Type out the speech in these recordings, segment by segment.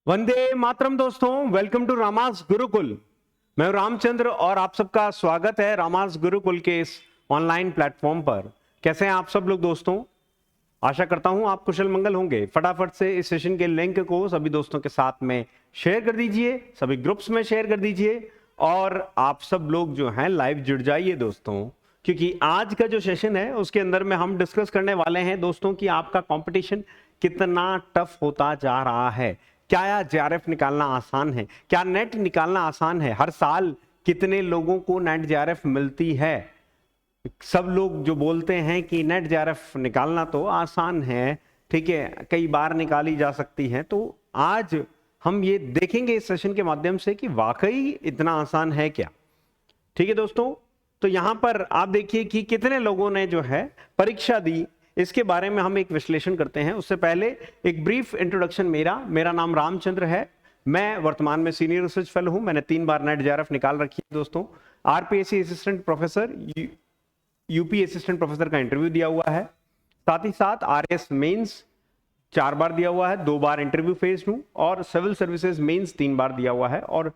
वंदे मातरम दोस्तों, welcome to रामास Gurukul. मैं हूं रामचंद्र और आप सबका स्वागत है रामास गुरुकुल के इस ऑनलाइन प्लेटफॉर्म पर। कैसे हैं आप सब लोग दोस्तों? आशा करता हूं आप कुशल मंगल होंगे। फटाफट से इस सेशन के लिंक को सभी दोस्तों के साथ में शेयर कर दीजिए, सभी ग्रुप्स में शेयर कर दीजिए और आप सब लोग जो हैं लाइव जुड़ जाइए दोस्तों, क्योंकि आज का जो सेशन है उसके अंदर में हम डिस्कस करने वाले हैं दोस्तों कि आपका कंपटीशन कितना टफ होता जा रहा है। क्या जेआरएफ निकालना आसान है? क्या नेट निकालना आसान है? हर साल कितने लोगों को नेट जेआरएफ मिलती है? सब लोग जो बोलते हैं कि नेट जेआरएफ निकालना तो आसान है, ठीक है, कई बार निकाली जा सकती है। तो आज हम ये देखेंगे इस सेशन के माध्यम से कि वाकई इतना आसान है क्या। ठीक है दोस्तों, तो यहां पर आप देखिए कि कितने लोगों ने जो है परीक्षा दी, इसके बारे में हम एक विश्लेषण करते हैं। उससे पहले एक ब्रीफ इंट्रोडक्शन। मेरा नाम रामचंद्र है। मैं वर्तमान में सीनियर रिसर्च फेलो हूं। मैंने 3 बार नेट जेआरएफ निकाल रखी है दोस्तों। RPSC assistant professor, UP assistant professor का इंटरव्यू दिया हुआ है। साथ ही साथ आरएस मेंस 4 बार दिया हुआ है, 2 बार इंटरव्यू फेज हूं और सिविल सर्विसेज मेंस 3 बार दिया हुआ है और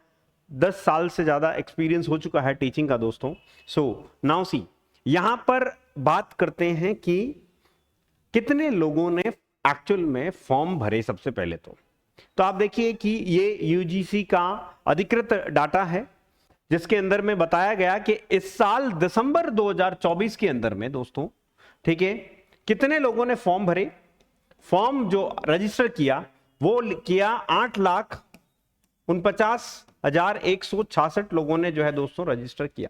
10 साल से ज्यादा एक्सपीरियंस हो चुका है टीचिंग का दोस्तों। सो नाउ सी, यहां पर बात करते हैं कि कितने लोगों ने एक्चुअल में फॉर्म भरे। सबसे पहले तो आप देखिए कि ये यूजीसी का अधिकृत डाटा है, जिसके अंदर में बताया गया कि इस साल दिसंबर 2024 के अंदर में दोस्तों, ठीक है, कितने लोगों ने फॉर्म भरे। फॉर्म जो रजिस्टर किया वो किया 8,49,166 लोगों ने जो है दोस्तों रजिस्टर किया।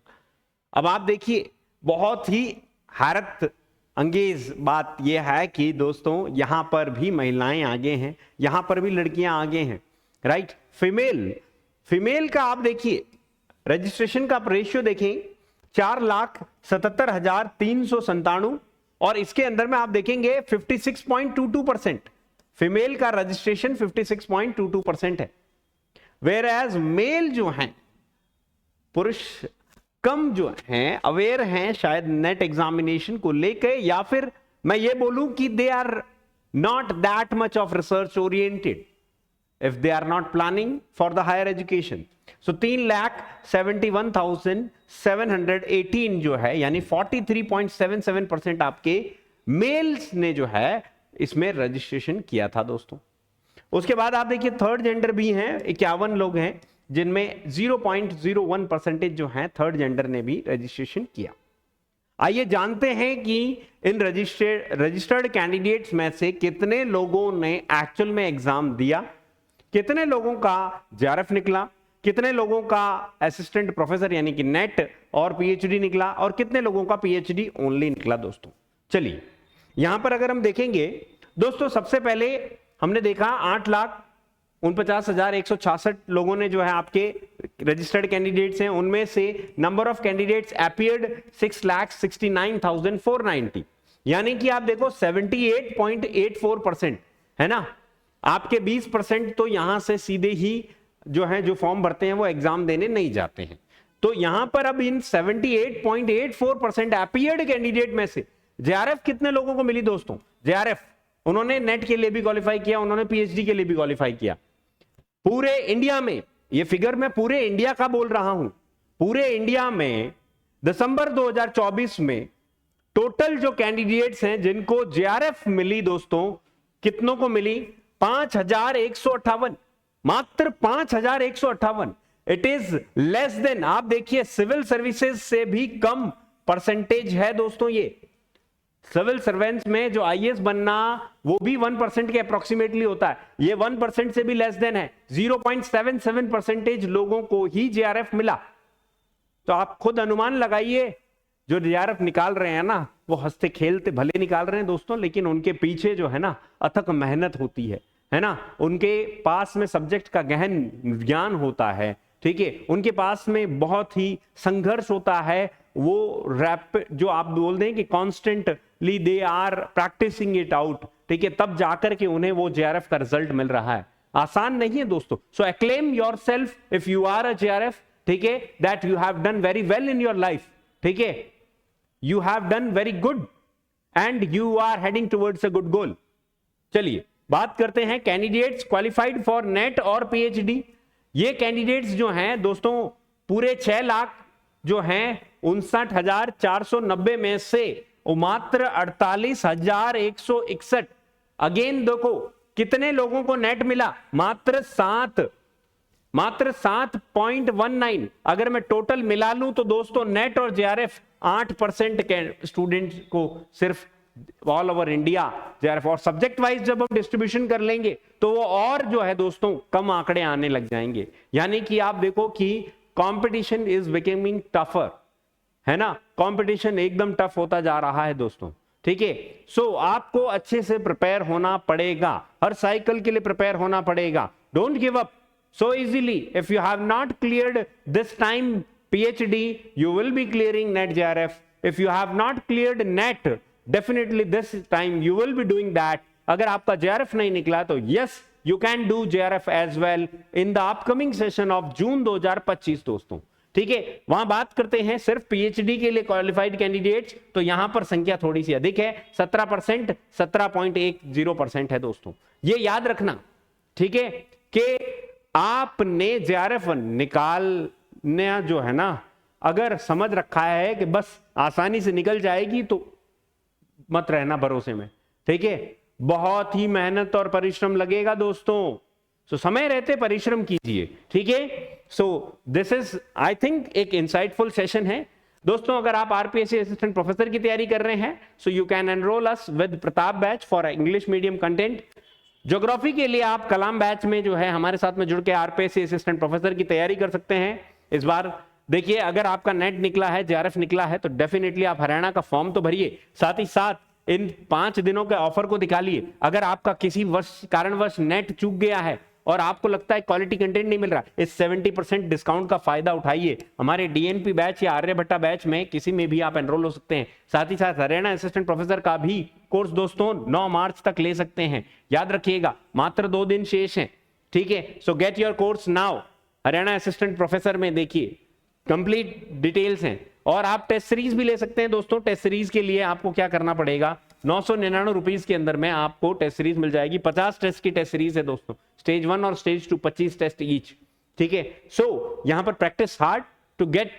अब आप देखिए, बहुत ही हैरत अंगेज बात यह है कि दोस्तों यहां पर भी महिलाएं आगे हैं, यहां पर भी लड़कियां आगे हैं, राइट। फीमेल का आप देखिए रजिस्ट्रेशन का रेशियो देखें 4,77,397 और इसके अंदर में आप देखेंगे 56.22%। फीमेल का रजिस्ट्रेशन 56.22% है। वेयर एज मेल जो हैं, पुरुष कम जो हैं, अवेयर हैं शायद नेट एग्जामिनेशन को लेकर, या फिर मैं ये बोलूं कि they are not that much of research oriented if they are not planning for the higher education. So 3,71,718 जो है, यानी 43.77% आपके मेल्स ने जो है इसमें रजिस्ट्रेशन किया था दोस्तों। उसके बाद आप देखिए थर्ड जेंडर भी हैं, 51 लोग हैं, जिनमें 0.01% जो है थर्ड जेंडर ने भी रजिस्ट्रेशन किया। आइए जानते हैं कि इन रजिस्टर्ड कैंडिडेट्स में से कितने लोगों ने एक्चुअल में एग्जाम दिया, कितने लोगों का जेआरएफ निकला, कितने लोगों का असिस्टेंट प्रोफेसर यानी कि नेट और पीएचडी निकला और कितने लोगों का पीएचडी ओनली निकला दोस्तों। चलिए यहां पर अगर हम देखेंगे दोस्तों, सबसे पहले हमने देखा 8,49,166 लोगों ने जो है आपके रजिस्टर्ड कैंडिडेट्स हैं। उनमें से नंबर ऑफ कैंडिडेट्स अपीयर्ड 6,69,490, यानी कि आप देखो 78.84% है ना। आपके 20% तो यहां से सीधे ही जो है जो फॉर्म भरते हैं वो एग्जाम देने नहीं जाते हैं। तो यहां पर अब इन 78.84% अपीयर्ड कैंडिडेट में से जेआरएफ कितने लोगों को मिली दोस्तों? जेआरएफ उन्होंने नेट के लिए भी क्वालिफाई किया, उन्होंने पीएचडी के लिए भी क्वालिफाई किया। पूरे इंडिया में, ये फिगर मैं पूरे इंडिया का बोल रहा हूं, पूरे इंडिया में दिसंबर 2024 में टोटल जो कैंडिडेट्स हैं जिनको जेआरएफ मिली दोस्तों, कितनों को मिली? 5,158, मात्र 5,158। इट इज लेस देन, आप देखिए सिविल सर्विसेज से भी कम परसेंटेज है दोस्तों। ये सिविल सर्वेंट्स में जो आईएएस बनना वो भी 1% के अप्रोक्सीमेटली होता है, ये 1% से भी लेस देन है। 0.77% लोगों को ही जेआरएफ मिला। तो आप खुद अनुमान लगाइए, जो जेआरएफ निकाल रहे हैं ना, वो हंसते खेलते भले निकाल रहे हैं दोस्तों, लेकिन उनके पीछे जो है ना अथक मेहनत होती है ना। उनके पास में सब्जेक्ट का गहन ज्ञान होता है, ठीक है, उनके पास में बहुत ही संघर्ष होता है। वो रैपिड जो आप बोल दें कि constantly they are practising it out, ठीक है, तब जाकर के उन्हें वो जेआरएफ का रिजल्ट मिल रहा है। आसान नहीं है दोस्तों। So acclaim yourself if you are a JRF, ठीक है, that you have done very well in your life, ठीक है, you have done very good and you are heading towards a good goal. चलिए बात करते हैं कैंडिडेट्स क्वालिफाइड फॉर नेट और PhD. ये कैंडिडेट्स जो हैं दोस्तों पूरे 6 लाख जो हैं 59,490 में से मात्र 48,161। अगेन देखो कितने लोगों को नेट मिला, मात्र 7.19। अगर मैं टोटल मिला लूं तो दोस्तों नेट और जेआरएफ 8% के स्टूडेंट को सिर्फ ऑल ओवर इंडिया जेआरएफ, और सब्जेक्ट वाइज जब हम डिस्ट्रीब्यूशन कर लेंगे तो वो और जो है दोस्तों कम आंकड़े आने लग जाएंगे। यानी कि आप देखो कि कंपटीशन इज बिकमिंग टफर, है ना, कंपटीशन एकदम टफ होता जा रहा है दोस्तों, ठीक है। सो आपको अच्छे से प्रिपेयर होना पड़ेगा, हर साइकिल के लिए प्रिपेयर होना पड़ेगा। Don't give up so easily. If you have not cleared this time PhD, you will be clearing NET JRF. If you have not cleared NET, definitely this time you will be doing that. अगर आपका JRF नहीं निकला तो yes, you can do JRF as well in the upcoming session of June 2025 दोस्तों, ठीक है। वहां बात करते हैं सिर्फ पीएचडी के लिए क्वालिफाइड कैंडिडेट्स, तो यहां पर संख्या थोड़ी सी अधिक है, 17%, 17.10% है दोस्तों। ये याद रखना, ठीक है, कि आपने जेआरएफ निकालना जो है ना, अगर समझ रखा है कि बस आसानी से निकल जाएगी तो मत रहना भरोसे में, ठीक है। बहुत ही मेहनत और परिश्रम लगेगा दोस्तों, सो समय रहते परिश्रम कीजिए, ठीक है। So this is I think एक इंसाइटफुल सेशन है दोस्तों। अगर आप आरपीएससी असिस्टेंट प्रोफेसर की तैयारी कर रहे हैं so you can enrol us with Pratap batch for English medium content. Geography के लिए आप कलाम बैच में जो है हमारे साथ में जुड़ के आरपीएससी असिस्टेंट प्रोफेसर की तैयारी कर सकते हैं। इस बार देखिए अगर आपका नेट निकला है, जेआरएफ निकला है, तो डेफिनेटली आप हरियाणा का फॉर्म तो भरिए, साथ ही साथ इन 5 दिनों के ऑफर को निकालिए। अगर आपका किसी कारणवश नेट चूक गया है और आपको लगता है क्वालिटी कंटेंट नहीं मिल रहा, इस 70% डिस्काउंट का फायदा उठाइए। हमारे डीएनपी बैच या आर्यभट्टा बैच में किसी में भी आप एनरोल हो सकते हैं। साथ ही साथ हरियाणा असिस्टेंट प्रोफेसर का भी कोर्स दोस्तों 9 मार्च तक ले सकते हैं। याद रखिएगा मात्र 2 दिन शेष हैं, ठीक है। सो get your course now. Haryana assistant professor में देखिए कंप्लीट डिटेल्स हैं, और आप टेस्ट सीरीज भी ले सकते हैं दोस्तों। टेस्ट सीरीज के लिए आपको क्या करना पड़ेगा, 999 रुपीज के अंदर में आपको टेस्ट सीरीज मिल जाएगी। 50 टेस्ट की टेस्ट सीरीज है दोस्तों, स्टेज 1 और स्टेज 2 25 टेस्ट ईच, ठीक है। सो यहां पर practice hard to get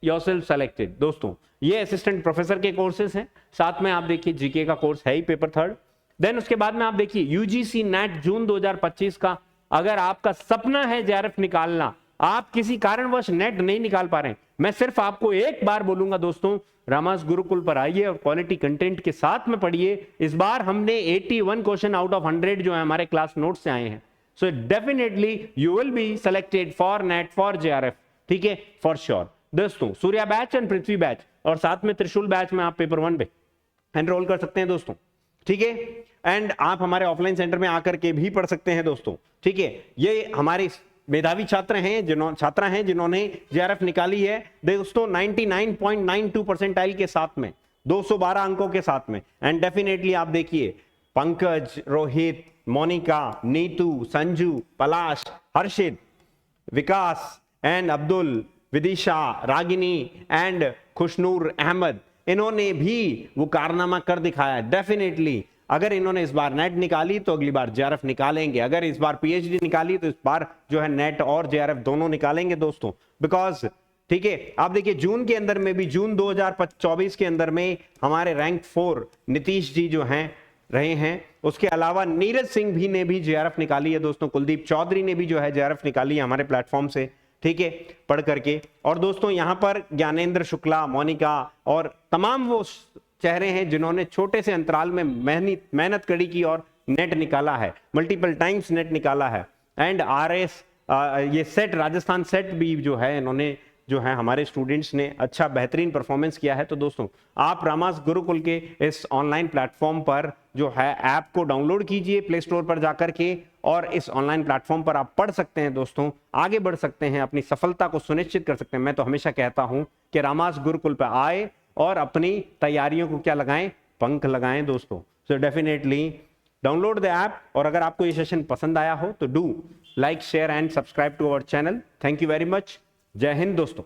yourself selected दोस्तों। ये असिस्टेंट प्रोफेसर के कोर्सेज हैं, साथ में आप देखिए जीके का कोर्स है ही पेपर 3rd। देन उसके बाद में आप देखिए यूजीसी नेट जून 2025 का। अगर आपका सपना है जेआरएफ निकालना, आप किसी कारणवश नेट नहीं निकाल पा रहे हैं, मैं सिर्फ आपको एक बार बोलूंगा दोस्तों, रामास गुरुकुल पर आइए और क्वालिटी कंटेंट के साथ में पढ़िए। इस बार हमने 81 क्वेश्चन आउट ऑफ 100 जो है हमारे क्लास नोट से आए हैं। So definitely you will be selected for net for JRF, ठीक है, फॉर श्योर दोस्तों। Surya batch and Prithvi batch और साथ में त्रिशूल बैच में आप पेपर 1 पे एनरोल कर सकते हैं दोस्तों, ठीक है। एंड आप हमारे ऑफलाइन सेंटर में आकर के भी पढ़ सकते हैं दोस्तों, ठीक है। ये हमारे मेधावी छात्र हैं जिन्होंने जेआरएफ निकाली है दोस्तों 99.92 परसेंटाइल के साथ में, 212 अंकों के साथ में। एंड डेफिनेटली आप देखिए पंकज, रोहित, मोनिका, नीतू, संजू, पलाश, हर्षित, विकास एंड अब्दुल, विदिशा, रागिनी एंड खुशनूर अहमद, इन्होंने भी वो कारनामा कर दिखाया। डेफिनेटली अगर इन्होंने इस बार नेट निकाली तो अगली बार जेआरएफ निकालेंगे, अगर इस बार पीएचडी निकाली तो इस बार जो है नेट और जेआरएफ दोनों निकालेंगे दोस्तों, बिकॉज ठीक है। आप देखिए जून के अंदर में भी, जून 2024 के अंदर में हमारे रैंक 4 नीतीश जी जो हैं रहे हैं, उसके अलावा नीरज सिंह भी ने भी जेआरएफ निकाली है दोस्तों, कुलदीप चौधरी ने भी जो है जेआरएफ निकाली है हमारे प्लेटफॉर्म से, ठीक है, पढ़ करके। और दोस्तों यहां पर ज्ञानेंद्र शुक्ला, मोनिका और तमाम वो चेहरे हैं जिन्होंने छोटे से अंतराल में मेहनत कड़ी की और नेट निकाला है, मल्टीपल टाइम्स नेट निकाला है। एंड आरएस ये सेट, राजस्थान सेट भी जो है इन्होंने जो है हमारे स्टूडेंट्स ने अच्छा बेहतरीन परफॉर्मेंस किया है। तो दोस्तों आप रामास गुरुकुल के इस ऑनलाइन प्लेटफॉर्म पर जो है ऐप को डाउनलोड कीजिए प्ले स्टोर पर जाकर के, और इस ऑनलाइन प्लेटफॉर्म पर आप पढ़ सकते हैं दोस्तों, आगे बढ़ सकते हैं, अपनी सफलता को सुनिश्चित कर सकते हैं। मैं तो हमेशा कहता हूं कि रामास गुरुकुल पर आए और अपनी तैयारियों को क्या लगाएं, पंख लगाएं दोस्तों। So definitely download the app, और अगर आपको ये सेशन पसंद आया हो तो do like, share and subscribe to our channel. Thank you very much. जय हिंद दोस्तों।